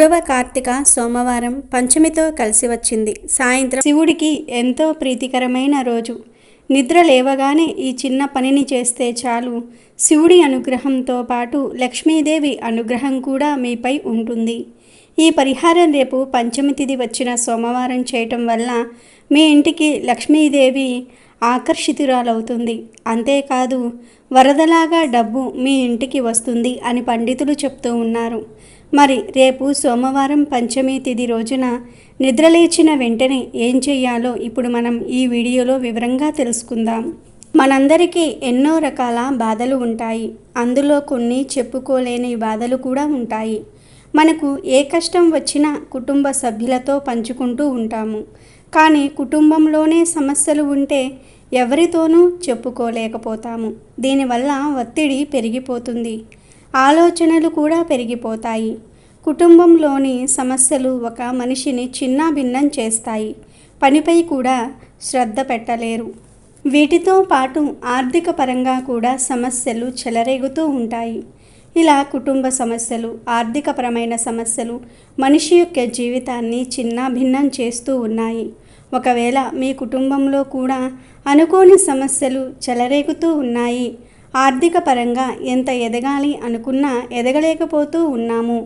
3వ కార్తీక సోమవారం పంచమితో కలిసి వచ్చింది. సాయంత్రం శివుడికి ఎంతో ప్రీతికరమైన రోజు. నిద్ర లేవగానే ఈ చిన్న పనిని చేస్తే చాలు, శివుడి అనుగ్రహంతో పాటు లక్ష్మీదేవి అనుగ్రహం కూడా మీపై ఉంటుంది. ఈ పరిహారం రేపు పంచమి తిథి వచ్చిన సోమవారం చేయటం వల్ల మీ ఇంటికి లక్ష్మీదేవి ఆకర్షితురాలవుతుంది. అంతేకాదు వరదలాగా డబ్బు మీ ఇంటికి వస్తుంది అని పండితులు చెప్తూ ఉన్నారు. మరి రేపు సోమవారం పంచమి తిథి రోజున నిద్రలేచిన వెంటనే ఏం చెయ్యాలో ఇప్పుడు మనం ఈ వీడియోలో వివరంగా తెలుసుకుందాం. మనందరికీ ఎన్నో రకాల బాధలు ఉంటాయి. అందులో కొన్ని చెప్పుకోలేని బాధలు కూడా ఉంటాయి. మనకు ఏ కష్టం వచ్చినా కుటుంబ సభ్యులతో పంచుకుంటూ ఉంటాము. కానీ కుటుంబంలోనే సమస్యలు ఉంటే ఎవరితోనూ చెప్పుకోలేకపోతాము. దీనివల్ల ఒత్తిడి పెరిగిపోతుంది, ఆలోచనలు కూడా పెరిగిపోతాయి. కుటుంబంలోని సమస్యలు ఒక మనిషిని చిన్నాభిన్నం చేస్తాయి. పనిపై కూడా శ్రద్ధ పెట్టలేరు. వీటితో పాటు ఆర్థిక పరంగా కూడా సమస్యలు చెలరేగుతూ ఉంటాయి. ఇలా కుటుంబ సమస్యలు, ఆర్థికపరమైన సమస్యలు మనిషి యొక్క జీవితాన్ని చిన్నాభిన్నం చేస్తూ ఉన్నాయి. ఒకవేళ మీ కుటుంబంలో కూడా అనుకోని సమస్యలు చెలరేగుతూ ఉన్నాయి, ఆర్థిక పరంగా ఎంత ఎదగాలి అనుకున్నా ఎదగలేకపోతూ ఉన్నాము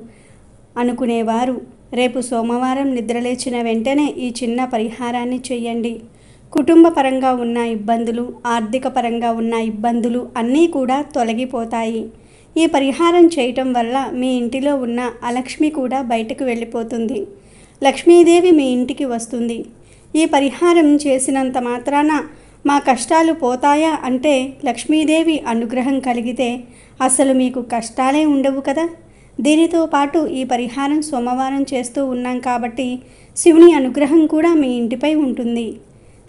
అనుకునేవారు రేపు సోమవారం నిద్రలేచిన వెంటనే ఈ చిన్న పరిహారాన్ని చేయండి. కుటుంబ పరంగా ఉన్న ఇబ్బందులు, ఆర్థిక పరంగా ఉన్న ఇబ్బందులు అన్నీ కూడా తొలగిపోతాయి. ఈ పరిహారం చేయటం వల్ల మీ ఇంటిలో ఉన్న అలక్ష్మి కూడా బయటకు వెళ్ళిపోతుంది. లక్ష్మీదేవి మీ ఇంటికి వస్తుంది. ఈ పరిహారం చేసినంత మాత్రాన మా కష్టాలు పోతాయా అంటే లక్ష్మీదేవి అనుగ్రహం కలిగితే అసలు మీకు కష్టాలే ఉండవు కదా. దీనితో పాటు ఈ పరిహారం సోమవారం చేస్తూ ఉన్నాం కాబట్టి శివుని అనుగ్రహం కూడా మీ ఇంటిపై ఉంటుంది.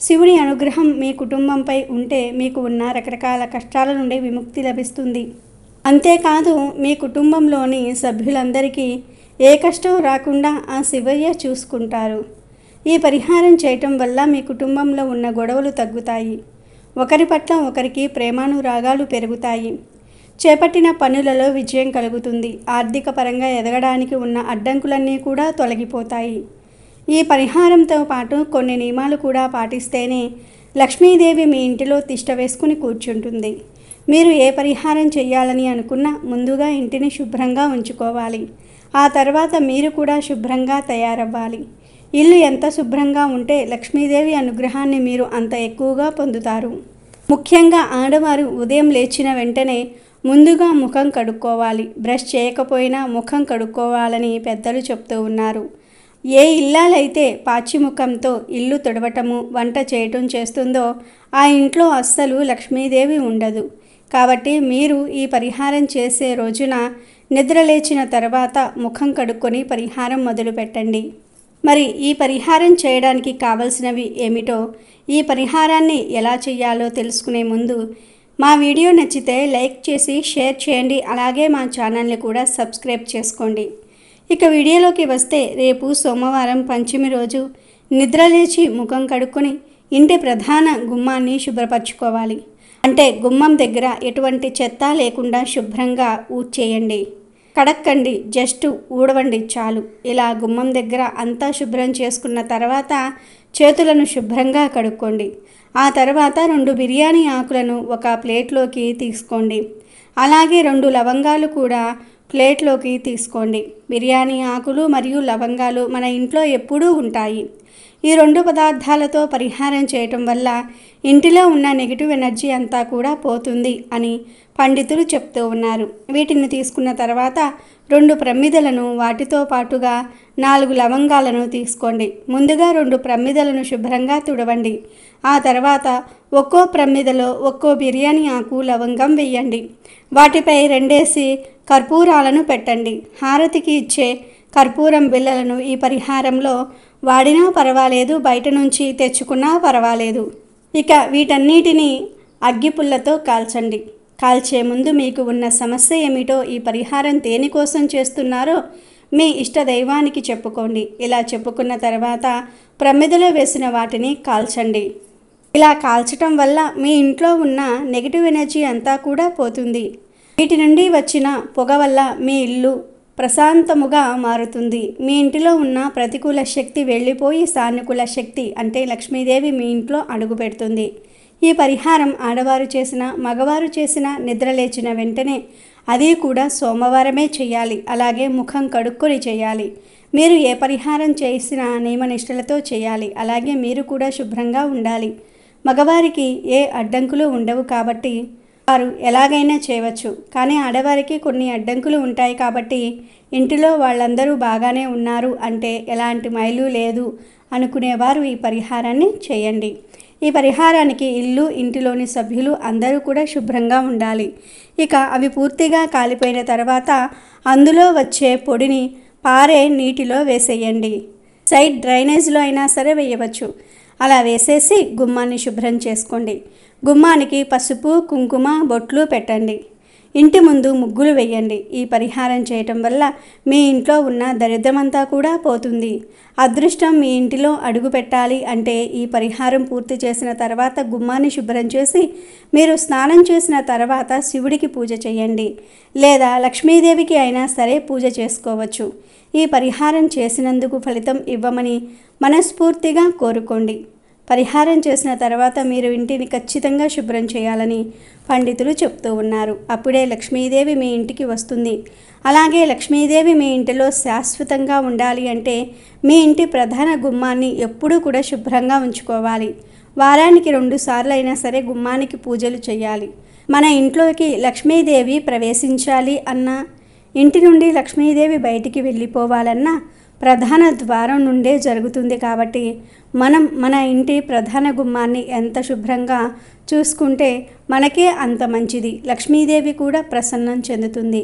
శివుని అనుగ్రహం మీ కుటుంబంపై ఉంటే మీకు ఉన్న రకరకాల కష్టాల నుండి విముక్తి లభిస్తుంది. అంతేకాదు మీ కుటుంబంలోని సభ్యులందరికీ ఏ కష్టం రాకుండా ఆ శివయ్య చూసుకుంటారు. ఈ పరిహారం చేయటం వల్ల మీ కుటుంబంలో ఉన్న గొడవలు తగ్గుతాయి. ఒకరి పట్ల ఒకరికి ప్రేమానురాగాలు పెరుగుతాయి. చేపట్టిన పనులలో విజయం కలుగుతుంది. ఆర్థిక పరంగా ఎదగడానికి ఉన్న అడ్డంకులన్నీ కూడా తొలగిపోతాయి. ఈ పరిహారంతో పాటు కొన్ని నియమాలు కూడా పాటిస్తేనే లక్ష్మీదేవి మీ ఇంటిలో తిష్ట వేసుకుని కూర్చుంటుంది. మీరు ఏ పరిహారం చేయాలని అనుకున్నా ముందుగా ఇంటిని శుభ్రంగా ఉంచుకోవాలి. ఆ తర్వాత మీరు కూడా శుభ్రంగా తయారవ్వాలి. ఇల్లు ఎంత శుభ్రంగా ఉంటే లక్ష్మీదేవి అనుగ్రహాన్ని మీరు అంత ఎక్కువగా పొందుతారు. ముఖ్యంగా ఆడవారు ఉదయం లేచిన వెంటనే ముందుగా ముఖం కడుక్కోవాలి. బ్రష్ చేయకపోయినా ముఖం కడుక్కోవాలని పెద్దలు చెప్తూ ఉన్నారు. ఏ ఇల్లాలైతే పాచిముఖంతో ఇల్లు తుడవటము, వంట చేయటం చేస్తుందో ఆ ఇంట్లో అస్సలు లక్ష్మీదేవి ఉండదు. కాబట్టి మీరు ఈ పరిహారం చేసే రోజున నిద్రలేచిన తర్వాత ముఖం కడుక్కొని పరిహారం మొదలు పెట్టండి. మరి ఈ పరిహారం చేయడానికి కావలసినవి ఏమిటో, ఈ పరిహారాన్ని ఎలా చేయాలో తెలుసుకునే ముందు మా వీడియో నచ్చితే లైక్ చేసి షేర్ చేయండి. అలాగే మా ఛానల్ని కూడా సబ్స్క్రైబ్ చేసుకోండి. ఇక వీడియోలోకి వస్తే రేపు సోమవారం పంచమి రోజు నిద్రలేచి ముఖం కడుక్కొని ఇంటి ప్రధాన గుమ్మాన్ని శుభ్రపరచుకోవాలి. అంటే గుమ్మం దగ్గర ఎటువంటి చెత్త లేకుండా శుభ్రంగా ఊడ్చేయండి. కడక్కండి, జస్ట్ ఊడవండి చాలు. ఇలా గుమ్మం దగ్గర అంతా శుభ్రం చేసుకున్న తర్వాత చేతులను శుభ్రంగా కడుక్కోండి. ఆ తర్వాత 2 బిర్యానీ ఆకులను ఒక ప్లేట్లోకి తీసుకోండి. అలాగే 2 లవంగాలు కూడా ప్లేట్లోకి తీసుకోండి. బిర్యానీ ఆకులు మరియు లవంగాలు మన ఇంట్లో ఎప్పుడూ ఉంటాయి. ఈ 2 పదార్థాలతో పరిహారం చేయటం వల్ల ఇంటిలో ఉన్న నెగిటివ్ ఎనర్జీ అంతా కూడా పోతుంది అని పండితులు చెప్తూ ఉన్నారు. వీటిని తీసుకున్న తర్వాత 2 ప్రమిదలను, వాటితో పాటుగా 4 లవంగాలను తీసుకోండి. ముందుగా 2 ప్రమిదలను శుభ్రంగా తుడవండి. ఆ తర్వాత ఒక్కో ప్రమిదలో ఒక్కో బిర్యానీ ఆకు, లవంగం వేయండి. వాటిపై 2 కర్పూరాలను పెట్టండి. హారతికి ఇచ్చే కర్పూరం బిళ్ళలను ఈ పరిహారంలో వాడినా పర్వాలేదు, బయట నుంచి తెచ్చుకున్నా పర్వాలేదు. ఇక వీటన్నిటినీ అగ్గిపుల్లతో కాల్చండి. కాల్చే ముందు మీకు ఉన్న సమస్య ఏమిటో, ఈ పరిహారం దేనికోసం చేస్తున్నారో మీ ఇష్ట దైవానికి చెప్పుకోండి. ఇలా చెప్పుకున్న తర్వాత ప్రమిదలో వేసిన వాటిని కాల్చండి. ఇలా కాల్చటం వల్ల మీ ఇంట్లో ఉన్న నెగిటివ్ ఎనర్జీ అంతా కూడా పోతుంది. వీటి నుండి వచ్చిన పొగ వల్ల మీ ఇల్లు ప్రశాంతముగా మారుతుంది. మీ ఇంటిలో ఉన్న ప్రతికూల శక్తి వెళ్ళిపోయి సానుకూల శక్తి అంటే లక్ష్మీదేవి మీ ఇంట్లో అడుగుపెడుతుంది. ఈ పరిహారం ఆడవారు చేసిన మగవారు చేసిన నిద్రలేచిన వెంటనే, అది కూడా సోమవారమే చేయాలి. అలాగే ముఖం కడుక్కొని చేయాలి. మీరు ఏ పరిహారం చేసినా నియమనిష్టలతో చేయాలి. అలాగే మీరు కూడా శుభ్రంగా ఉండాలి. మగవారికి ఏ అడ్డంకులు ఉండవు కాబట్టి వారు ఎలాగైనా చేయవచ్చు. కానీ ఆడవారికి కొన్ని అడ్డంకులు ఉంటాయి కాబట్టి ఇంటిలో వాళ్ళందరూ బాగానే ఉన్నారు అంటే ఎలాంటి మైలు లేదు అనుకునేవారు ఈ పరిహారాన్ని చేయండి. ఈ పరిహారానికి ఇల్లు, ఇంటిలోని సభ్యులు అందరూ కూడా శుభ్రంగా ఉండాలి. ఇక అవి పూర్తిగా కాలిపోయిన తర్వాత అందులో వచ్చే పొడిని పారే నీటిలో వేసేయండి. సైడ్ డ్రైనేజ్లో అయినా సరే వేయవచ్చు. అలా వేసేసి గుమ్మాన్ని శుభ్రం చేసుకోండి. గుమ్మానికి పసుపు, కుంకుమ, బొట్లు పెట్టండి. ఇంటి ముందు ముగ్గులు వేయండి. ఈ పరిహారం చేయటం వల్ల మీ ఇంట్లో ఉన్న దరిద్రమంతా కూడా పోతుంది. అదృష్టం మీ ఇంటిలో అడుగు పెట్టాలి అంటే ఈ పరిహారం పూర్తి చేసిన తర్వాత గుమ్మాన్ని శుభ్రం చేసి మీరు స్నానం చేసిన తర్వాత శివుడికి పూజ చేయండి. లేదా లక్ష్మీదేవికి అయినా సరే పూజ చేసుకోవచ్చు. ఈ పరిహారం చేసినందుకు ఫలితం ఇవ్వమని మనస్ఫూర్తిగా కోరుకోండి. పరిహారం చేసిన తర్వాత మీరు ఇంటిని ఖచ్చితంగా శుభ్రం చేయాలని పండితులు చెప్తూ ఉన్నారు. అప్పుడే లక్ష్మీదేవి మీ ఇంటికి వస్తుంది. అలాగే లక్ష్మీదేవి మీ ఇంటిలో శాశ్వతంగా ఉండాలి అంటే మీ ఇంటి ప్రధాన గుమ్మాన్ని ఎప్పుడూ కూడా శుభ్రంగా ఉంచుకోవాలి. వారానికి 2 సార్లు అయినా సరే గుమ్మానికి పూజలు చేయాలి. మన ఇంట్లోకి లక్ష్మీదేవి ప్రవేశించాలి అన్నా, ఇంటి నుండి లక్ష్మీదేవి బయటికి వెళ్ళిపోవాలన్నా ప్రధాన ద్వారం నుండే జరుగుతుంది. కాబట్టి మనం మన ఇంటి ప్రధాన గుమ్మాన్ని ఎంత శుభ్రంగా చూసుకుంటే మనకే అంత మంచిది. లక్ష్మీదేవి కూడా ప్రసన్నం చెందుతుంది.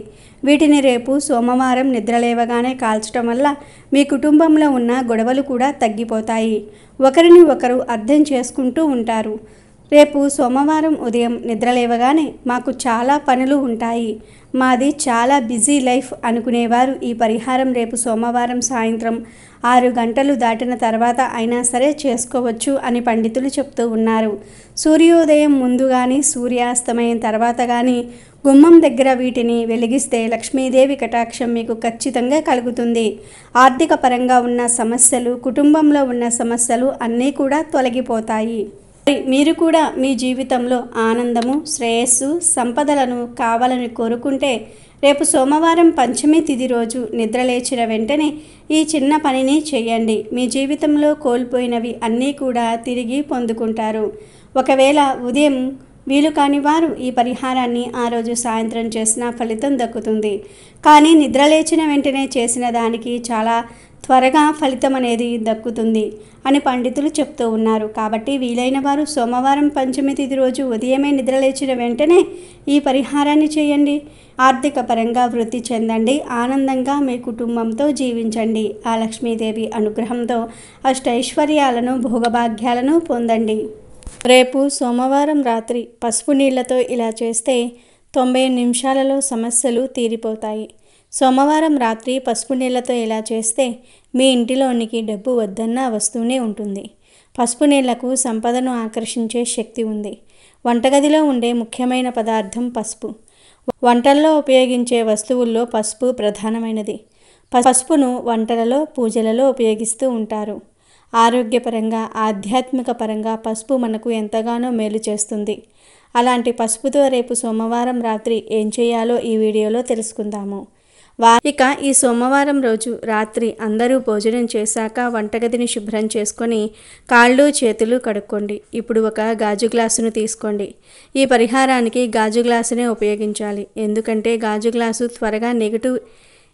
వీటిని రేపు సోమవారం నిద్రలేవగానే కాల్చడం వల్ల మీ కుటుంబంలో ఉన్న గొడవలు కూడా తగ్గిపోతాయి. ఒకరిని ఒకరు అర్థం చేసుకుంటూ ఉంటారు. రేపు సోమవారం ఉదయం నిద్రలేవగానే మాకు చాలా పనులు ఉంటాయి, మాది చాలా బిజీ లైఫ్ అనుకునేవారు ఈ పరిహారం రేపు సోమవారం సాయంత్రం 6 గంటలు దాటిన తర్వాత అయినా సరే చేసుకోవచ్చు అని పండితులు చెప్తూ ఉన్నారు. సూర్యోదయం ముందు కానీ సూర్యాస్తమయం తర్వాత కానీ గుమ్మం దగ్గర వీటిని వెలిగిస్తే లక్ష్మీదేవి కటాక్షం మీకు ఖచ్చితంగా కలుగుతుంది. ఆర్థిక పరంగా ఉన్న సమస్యలు, కుటుంబంలో ఉన్న సమస్యలు అన్నీ కూడా తొలగిపోతాయి. మీరు కూడా మీ జీవితంలో ఆనందము, శ్రేయస్సు, సంపదలను కావాలని కోరుకుంటే రేపు సోమవారం పంచమి తిథి రోజు నిద్రలేచిన వెంటనే ఈ చిన్న పనిని చేయండి. మీ జీవితంలో కోల్పోయినవి అన్నీ కూడా తిరిగి పొందుకుంటారు. ఒకవేళ ఉదయం వీలు కాని వారు ఈ పరిహారాన్ని ఆ రోజు సాయంత్రం చేసిన ఫలితం దక్కుతుంది. కానీ నిద్రలేచిన వెంటనే చేసిన దానికి చాలా త్వరగా ఫలితం అనేది దక్కుతుంది అని పండితులు చెప్తూ ఉన్నారు. కాబట్టి వీలైన వారు సోమవారం పంచమి తిథి రోజు ఉదయమే నిద్రలేచిన వెంటనే ఈ పరిహారాన్ని చేయండి. ఆర్థిక పరంగా వృద్ధి చెందండి. ఆనందంగా మీ కుటుంబంతో జీవించండి. ఆ లక్ష్మీదేవి అనుగ్రహంతో అష్టైశ్వర్యాలను, భోగభాగ్యాలను పొందండి. రేపు సోమవారం రాత్రి పసుపు నీళ్లతో ఇలా చేస్తే 90 నిమిషాలలో సమస్యలు తీరిపోతాయి. సోమవారం రాత్రి పసుపు నీళ్లతో ఇలా చేస్తే మీ ఇంటిలోనికి డబ్బు వద్దన్నా వస్తూనే ఉంటుంది. పసుపు నీళ్లకు సంపదను ఆకర్షించే శక్తి ఉంది. వంటగదిలో ఉండే ముఖ్యమైన పదార్థం పసుపు. వంటల్లో ఉపయోగించే వస్తువుల్లో పసుపు ప్రధానమైనది. పసుపును వంటలలో, పూజలలో ఉపయోగిస్తూ ఉంటారు. ఆరోగ్యపరంగా, ఆధ్యాత్మిక పరంగా పసుపు మనకు ఎంతగానో మేలు చేస్తుంది. అలాంటి పసుపుతో రేపు సోమవారం రాత్రి ఏం చేయాలో ఈ వీడియోలో తెలుసుకుందాము. ఇక ఈ సోమవారం రోజు రాత్రి అందరూ భోజనం చేశాక వంటగదిని శుభ్రం చేసుకొని కాళ్ళు, చేతులు కడుక్కోండి. ఇప్పుడు ఒక గాజు గ్లాసును తీసుకోండి. ఈ పరిహారానికి గాజు గ్లాసునే ఉపయోగించాలి. ఎందుకంటే గాజు గ్లాసు త్వరగా నెగిటివ్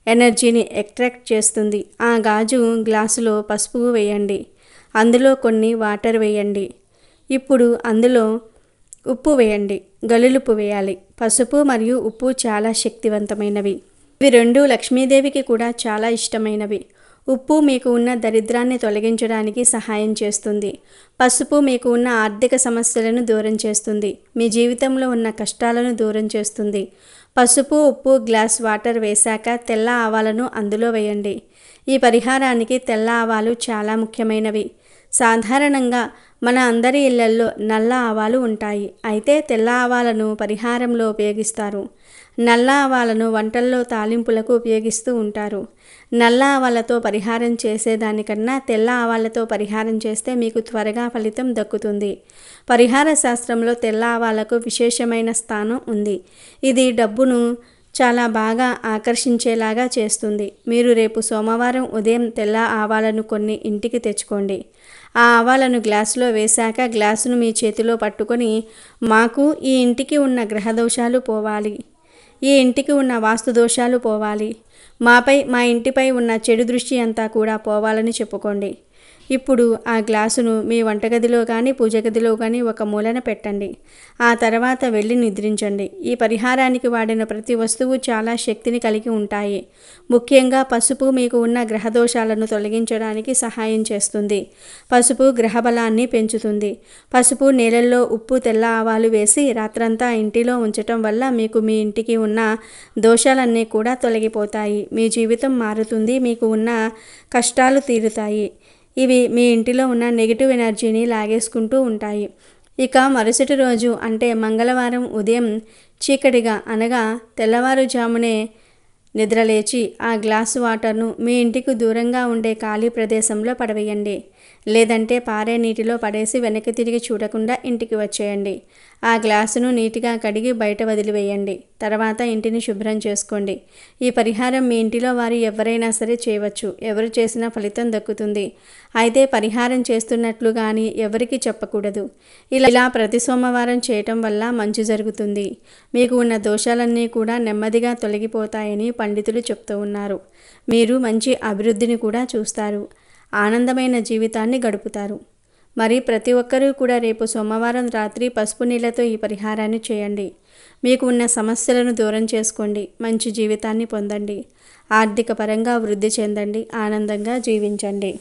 ఎనర్జీని అట్రాక్ట్ చేస్తుంది. ఆ గాజు గ్లాసులో పసుపు వేయండి. అందులో కొన్ని వాటర్ వేయండి. ఇప్పుడు అందులో ఉప్పు వేయండి. గల్లులుప్పు వేయాలి. పసుపు మరియు ఉప్పు చాలా శక్తివంతమైనవి. ఇవి రెండు లక్ష్మీదేవికి కూడా చాలా ఇష్టమైనవి. ఉప్పు మీకు ఉన్న దరిద్రాన్ని తొలగించడానికి సహాయం చేస్తుంది. పసుపు మీకు ఉన్న ఆర్థిక సమస్యలను దూరం చేస్తుంది. మీ జీవితంలో ఉన్న కష్టాలను దూరం చేస్తుంది. పసుపు, ఉప్పు, గ్లాస్ వాటర్ వేశాక తెల్ల ఆవాలను అందులో వేయండి. ఈ పరిహారానికి తెల్ల ఆవాలు చాలా ముఖ్యమైనవి. సాధారణంగా మన అందరి ఇళ్లల్లో నల్ల ఆవాలు ఉంటాయి. అయితే తెల్ల ఆవాలను పరిహారంలో ఉపయోగిస్తారు. నల్ల ఆవాలను వంటల్లో తాలింపులకు ఉపయోగిస్తూ ఉంటారు. నల్ల ఆవాలతో పరిహారం చేసేదానికన్నా తెల్ల ఆవాలతో పరిహారం చేస్తే మీకు త్వరగా ఫలితం దక్కుతుంది. పరిహార శాస్త్రంలో తెల్ల ఆవాలకు విశేషమైన స్థానం ఉంది. ఇది డబ్బును చాలా బాగా ఆకర్షించేలాగా చేస్తుంది. మీరు రేపు సోమవారం ఉదయం తెల్ల ఆవాలను కొన్ని ఇంటికి తెచ్చుకోండి. ఆ ఆవాలను గ్లాసులో వేశాక గ్లాసును మీ చేతిలో పట్టుకొని, మాకు ఈ ఇంటికి ఉన్న గ్రహదోషాలు పోవాలి, ఈ ఇంటికి ఉన్న వాస్తు దోషాలు పోవాలి, మా ఇంటిపై ఉన్న చెడు దృష్టి అంతా కూడా పోవాలని చెప్పుకోండి. ఇప్పుడు ఆ గ్లాసును మీ వంటగదిలో కానీ పూజ గదిలో కానీ ఒక మూలన పెట్టండి. ఆ తర్వాత వెళ్ళి నిద్రించండి. ఈ పరిహారానికి వాడిన ప్రతి వస్తువు చాలా శక్తిని కలిగి ఉంటాయి. ముఖ్యంగా పసుపు మీకు ఉన్న గ్రహదోషాలను తొలగించడానికి సహాయం చేస్తుంది. పసుపు గ్రహబలాన్ని పెంచుతుంది. పసుపు నీళ్ళల్లో ఉప్పు తెల్ల ఆవాలు వేసి రాత్రంతా ఇంటిలో ఉంచటం వల్ల మీకు మీ ఇంటికి ఉన్న దోషాలన్నీ కూడా తొలగిపోతాయి. మీ జీవితం మారుతుంది. మీకు ఉన్న కష్టాలు తీరుతాయి. ఇవి మీ ఇంటిలో ఉన్న నెగిటివ్ ఎనర్జీని లాగేసుకుంటూ ఉంటాయి. ఇక మరుసటి రోజు అంటే మంగళవారం ఉదయం చీకటిగా అనగా తెల్లవారుజామునే నిద్రలేచి ఆ గ్లాసు వాటర్ను మీ ఇంటికి దూరంగా ఉండే ఖాళీ ప్రదేశంలో పడవేయండి. లేదంటే పారే నీటిలో పడేసి వెనక్కి తిరిగి చూడకుండా ఇంటికి వచ్చేయండి. ఆ గ్లాసును నీటిగా కడిగి బయట వదిలివేయండి. తర్వాత ఇంటిని శుభ్రం చేసుకోండి. ఈ పరిహారం మీ ఇంటిలో వారు ఎవరైనా సరే చేయవచ్చు. ఎవరు చేసినా ఫలితం దక్కుతుంది. అయితే పరిహారం చేస్తున్నట్లు కానీ ఎవరికి చెప్పకూడదు. ఇలా ప్రతి సోమవారం చేయటం వల్ల మంచి జరుగుతుంది. మీకు ఉన్న దోషాలన్నీ కూడా నెమ్మదిగా తొలగిపోతాయని పండితులు చెప్తూ ఉన్నారు. మీరు మంచి అభివృద్ధిని కూడా చూస్తారు. ఆనందమైన జీవితాన్ని గడుపుతారు. మరి ప్రతి ఒక్కరూ కూడా రేపు సోమవారం రాత్రి పసుపు నీళ్లతో ఈ పరిహారాన్ని చేయండి. మీకు ఉన్న సమస్యలను దూరం చేసుకోండి. మంచి జీవితాన్ని పొందండి. ఆర్థిక పరంగా వృద్ధి చెందండి. ఆనందంగా జీవించండి.